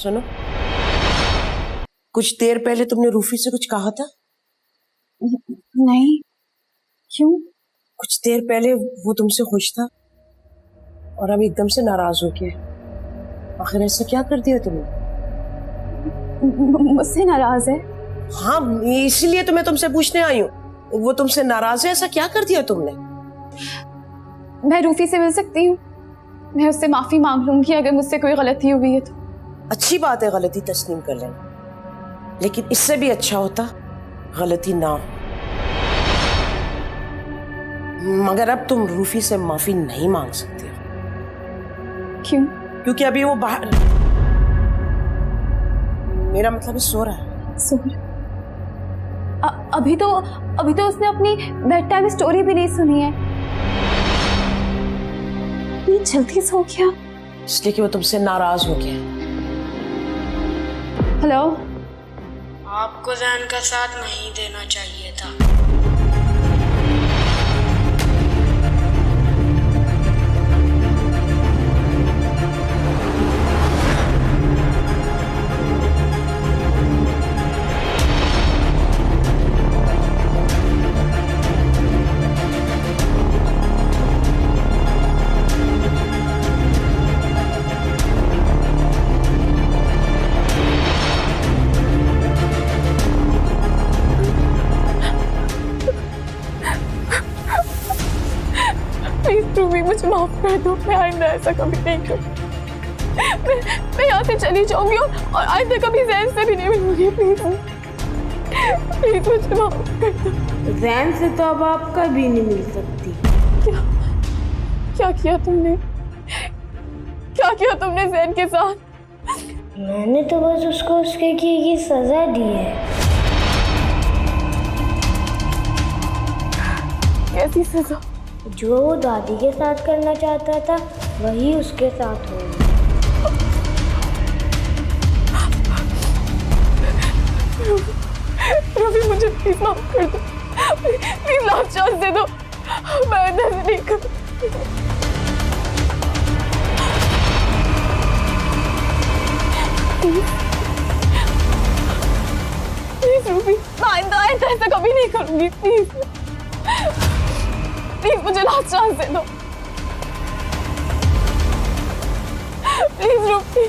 सुनो, कुछ देर पहले तुमने रूफी से कुछ कहा था? नहीं, क्यों? कुछ देर पहले वो तुमसे खुश था और अब एकदम से नाराज हो गया। आखिर ऐसा क्या कर दिया तुमने? मुझसे नाराज है? हाँ, इसीलिए तो मैं तुमसे पूछने आई हूँ। वो तुमसे नाराज है, ऐसा क्या कर दिया तुमने? मैं रूफी से मिल सकती हूँ? मैं उससे माफी मांग लूंगी अगर मुझसे कोई गलती हुई है तो। अच्छी बात है गलती तस्लीम कर लेना, लेकिन इससे भी अच्छा होता गलती ना हो। मगर अब तुम रूफी से माफी नहीं मांग सकती हो। क्यों? क्योंकि अभी वो बाहर, मेरा मतलब सो रहा है। सो अभी तो उसने अपनी बेड टाइम स्टोरी भी नहीं सुनी है। इतनी जल्दी सो गया? इसलिए कि वो तुमसे नाराज हो गया। हेलो, आपको जैन का साथ नहीं देना चाहिए था। प्लीज रूबी मुझे माफ कर दो। मैं आइंदा ऐसा कभी नहीं करूँगी। मैं यहाँ से चली जाऊंगी और आइंदा कभी जैन से भी नहीं मिलूंगी। प्लीज प्लीज मुझे माफ कर दो। जैन से तो अब आप कभी नहीं मिल सकती। क्या किया तुमने? क्या किया तुमने जैन के साथ? मैंने तो बस उसको उसके किए की सजा दी है। कैसी सजा? जो वो दादी के साथ करना चाहता था वही उसके साथ हो। रवि मुझे प्लीज माफ कर दो। प्लीज लास्ट चांस दे दो। मैं अंदर से नहीं कर। प्लीज रूबी, मैं आइंदा ऐसा कभी नहीं करूंगी। प्लीज प्लीज मुझे लास्ट चांस दे दो। Please Ruby.